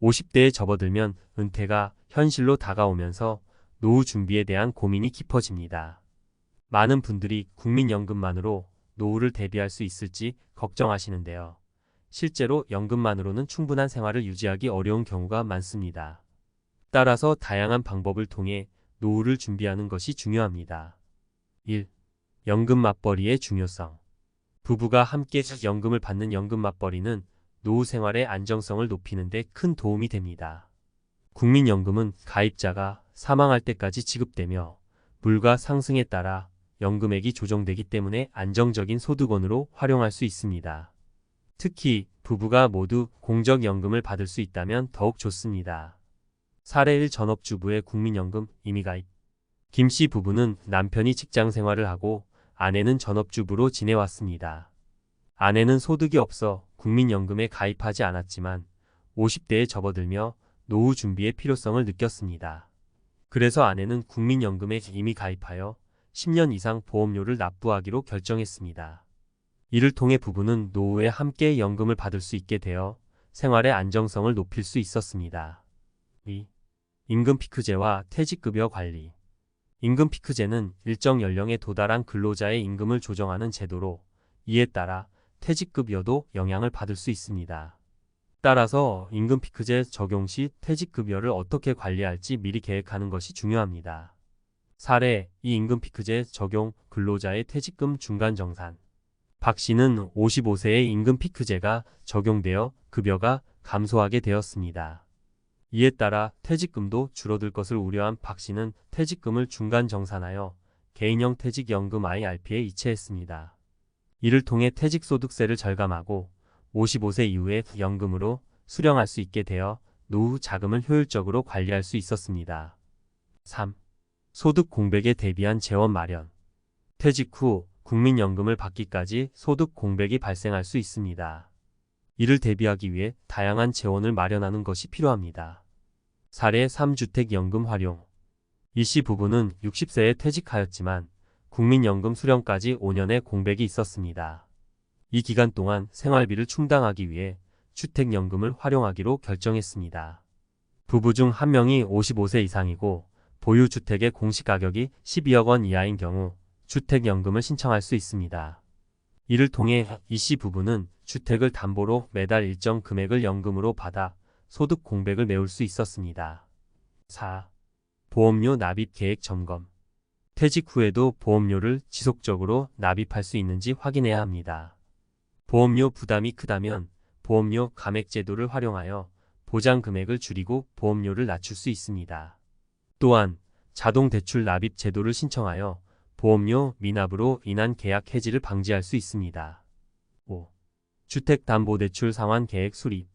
50대에 접어들면 은퇴가 현실로 다가오면서 노후 준비에 대한 고민이 깊어집니다. 많은 분들이 국민연금만으로 노후를 대비할 수 있을지 걱정하시는데요. 실제로 연금만으로는 충분한 생활을 유지하기 어려운 경우가 많습니다. 따라서 다양한 방법을 통해 노후를 준비하는 것이 중요합니다. 1. 연금 맞벌이의 중요성. 부부가 함께 연금을 받는 연금 맞벌이는 노후 생활의 안정성을 높이는 데 큰 도움이 됩니다. 국민연금은 가입자가 사망할 때까지 지급되며 물가 상승에 따라 연금액이 조정되기 때문에 안정적인 소득원으로 활용할 수 있습니다. 특히 부부가 모두 공적연금을 받을 수 있다면 더욱 좋습니다. 사례 1. 전업주부의 국민연금 임의가입. 김씨 부부는 남편이 직장 생활을 하고 아내는 전업주부로 지내왔습니다. 아내는 소득이 없어 국민연금에 가입하지 않았지만 50대에 접어들며 노후 준비의 필요성을 느꼈습니다. 그래서 아내는 국민연금에 이미 가입하여 10년 이상 보험료를 납부하기로 결정했습니다. 이를 통해 부부는 노후에 함께 연금을 받을 수 있게 되어 생활의 안정성을 높일 수 있었습니다. 2. 임금피크제와 퇴직급여 관리. 임금피크제는 일정 연령에 도달한 근로자의 임금을 조정하는 제도로 이에 따라 퇴직급여도 영향을 받을 수 있습니다. 따라서 임금피크제 적용 시 퇴직급여를 어떻게 관리할지 미리 계획하는 것이 중요합니다. 사례 2. 임금피크제 적용 근로자의 퇴직금 중간정산. 박 씨는 55세에 임금피크제가 적용되어 급여가 감소하게 되었습니다. 이에 따라 퇴직금도 줄어들 것을 우려한 박 씨는 퇴직금을 중간정산하여 개인형 퇴직연금 IRP에 이체했습니다. 이를 통해 퇴직소득세를 절감하고 55세 이후에 연금으로 수령할 수 있게 되어 노후 자금을 효율적으로 관리할 수 있었습니다. 3. 소득 공백에 대비한 재원 마련. 퇴직 후 국민연금을 받기까지 소득 공백이 발생할 수 있습니다. 이를 대비하기 위해 다양한 재원을 마련하는 것이 필요합니다. 사례 3주택연금 활용. 이씨 부부는 60세에 퇴직하였지만 국민연금 수령까지 5년의 공백이 있었습니다. 이 기간 동안 생활비를 충당하기 위해 주택연금을 활용하기로 결정했습니다. 부부 중 한 명이 55세 이상이고 보유주택의 공시가격이 12억 원 이하인 경우 주택연금을 신청할 수 있습니다. 이를 통해 이씨 부부는 주택을 담보로 매달 일정 금액을 연금으로 받아 소득 공백을 메울 수 있었습니다. 4. 보험료 납입 계획 점검. 퇴직 후에도 보험료를 지속적으로 납입할 수 있는지 확인해야 합니다. 보험료 부담이 크다면 보험료 감액 제도를 활용하여 보장 금액을 줄이고 보험료를 낮출 수 있습니다. 또한 자동 대출 납입 제도를 신청하여 보험료 미납으로 인한 계약 해지를 방지할 수 있습니다. 5. 주택담보대출 상환 계획 수립.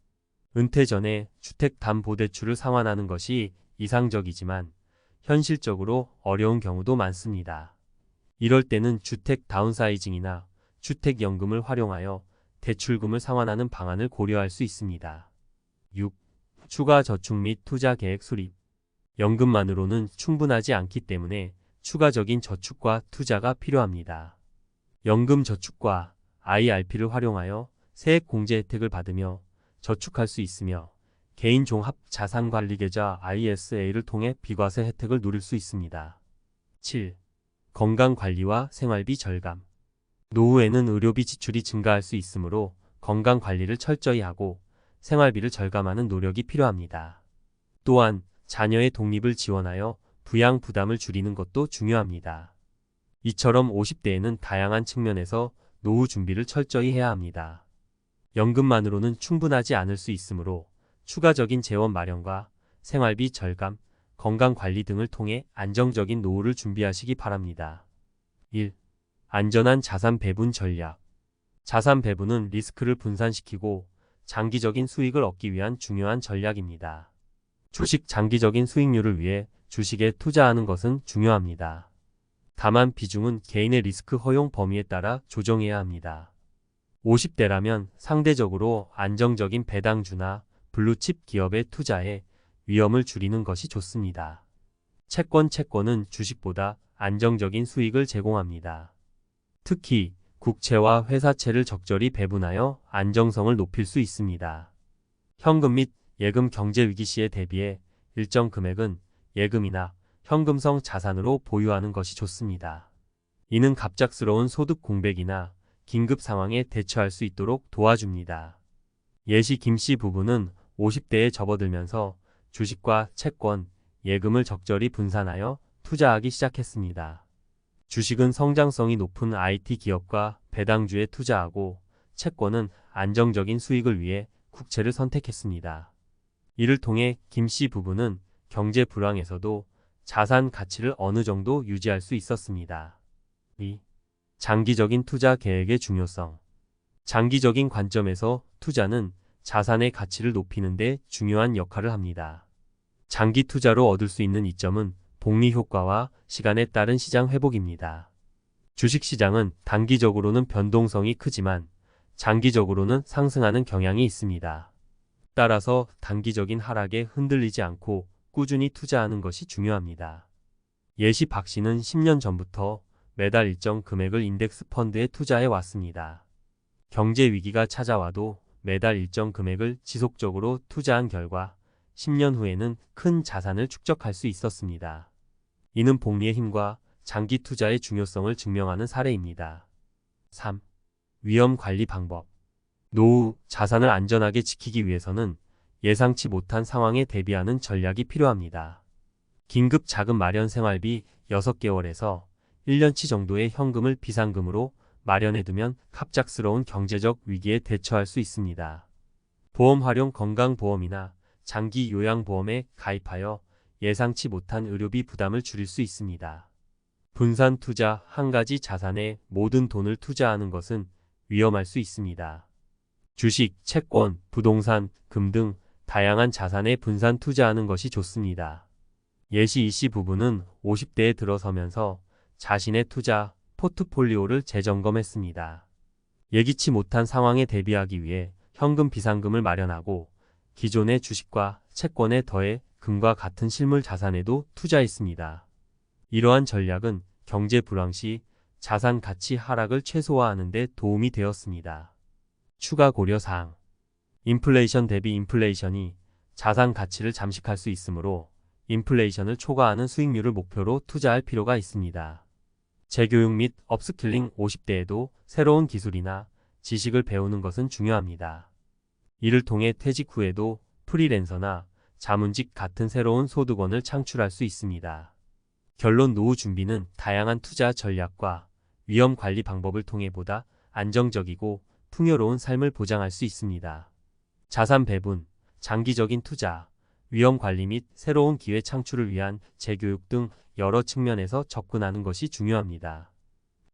은퇴 전에 주택담보대출을 상환하는 것이 이상적이지만 현실적으로 어려운 경우도 많습니다. 이럴 때는 주택 다운사이징이나 주택연금을 활용하여 대출금을 상환하는 방안을 고려할 수 있습니다. 6. 추가 저축 및 투자 계획 수립. 연금만으로는 충분하지 않기 때문에 추가적인 저축과 투자가 필요합니다. 연금 저축과 IRP를 활용하여 세액공제 혜택을 받으며 저축할 수 있으며 개인 종합 자산관리계좌 ISA를 통해 비과세 혜택을 누릴 수 있습니다. 7. 건강관리와 생활비 절감. 노후에는 의료비 지출이 증가할 수 있으므로 건강관리를 철저히 하고 생활비를 절감하는 노력이 필요합니다. 또한 자녀의 독립을 지원하여 부양 부담을 줄이는 것도 중요합니다. 이처럼 50대에는 다양한 측면에서 노후 준비를 철저히 해야 합니다. 연금만으로는 충분하지 않을 수 있으므로 추가적인 재원 마련과 생활비 절감, 건강관리 등을 통해 안정적인 노후를 준비하시기 바랍니다. 1. 안전한 자산 배분 전략. 자산 배분은 리스크를 분산시키고 장기적인 수익을 얻기 위한 중요한 전략입니다. 주식 장기적인 수익률을 위해 주식에 투자하는 것은 중요합니다. 다만 비중은 개인의 리스크 허용 범위에 따라 조정해야 합니다. 50대라면 상대적으로 안정적인 배당주나 블루칩 기업에 투자해 위험을 줄이는 것이 좋습니다. 채권은 주식보다 안정적인 수익을 제공합니다. 특히 국채와 회사채를 적절히 배분하여 안정성을 높일 수 있습니다. 현금 및 예금 경제 위기 시에 대비해 일정 금액은 예금이나 현금성 자산으로 보유하는 것이 좋습니다. 이는 갑작스러운 소득 공백이나 긴급 상황에 대처할 수 있도록 도와줍니다. 예시 김씨 부부는 50대에 접어들면서 주식과 채권, 예금을 적절히 분산하여 투자하기 시작했습니다. 주식은 성장성이 높은 IT 기업과 배당주에 투자하고 채권은 안정적인 수익을 위해 국채를 선택했습니다. 이를 통해 김씨 부부는 경제 불황에서도 자산 가치를 어느 정도 유지할 수 있었습니다. 2. 장기적인 투자 계획의 중요성. 장기적인 관점에서 투자는 자산의 가치를 높이는 데 중요한 역할을 합니다. 장기 투자로 얻을 수 있는 이점은 복리 효과와 시간에 따른 시장 회복입니다. 주식시장은 단기적으로는 변동성이 크지만 장기적으로는 상승하는 경향이 있습니다. 따라서 단기적인 하락에 흔들리지 않고 꾸준히 투자하는 것이 중요합니다. 예시 박 씨는 10년 전부터 매달 일정 금액을 인덱스 펀드에 투자해 왔습니다. 경제 위기가 찾아와도 매달 일정 금액을 지속적으로 투자한 결과 10년 후에는 큰 자산을 축적할 수 있었습니다. 이는 복리의 힘과 장기 투자의 중요성을 증명하는 사례입니다. 3. 위험 관리 방법. 노후 자산을 안전하게 지키기 위해서는 예상치 못한 상황에 대비하는 전략이 필요합니다. 긴급 자금 마련 생활비 6개월에서 1년치 정도의 현금을 비상금으로 마련해두면 갑작스러운 경제적 위기에 대처할 수 있습니다. 보험 활용 건강보험이나 장기 요양보험에 가입하여 예상치 못한 의료비 부담을 줄일 수 있습니다. 분산 투자. 한 가지 자산에 모든 돈을 투자하는 것은 위험할 수 있습니다. 주식, 채권, 부동산, 금 등 다양한 자산에 분산 투자하는 것이 좋습니다. 예시 이씨 부부는 50대에 들어서면서 자신의 투자 포트폴리오를 재점검했습니다. 예기치 못한 상황에 대비하기 위해 현금 비상금을 마련하고 기존의 주식과 채권에 더해 금과 같은 실물 자산에도 투자했습니다. 이러한 전략은 경제 불황 시 자산 가치 하락을 최소화하는 데 도움이 되었습니다. 추가 고려사항. 인플레이션 대비 인플레이션이 자산 가치를 잠식할 수 있으므로 인플레이션을 초과하는 수익률을 목표로 투자할 필요가 있습니다. 재교육 및 업스킬링. 50대에도 새로운 기술이나 지식을 배우는 것은 중요합니다. 이를 통해 퇴직 후에도 프리랜서나 자문직 같은 새로운 소득원을 창출할 수 있습니다. 결론. 노후 준비는 다양한 투자 전략과 위험 관리 방법을 통해 보다 안정적이고 풍요로운 삶을 보장할 수 있습니다. 자산 배분, 장기적인 투자, 위험 관리 및 새로운 기회 창출을 위한 재교육 등 여러 측면에서 접근하는 것이 중요합니다.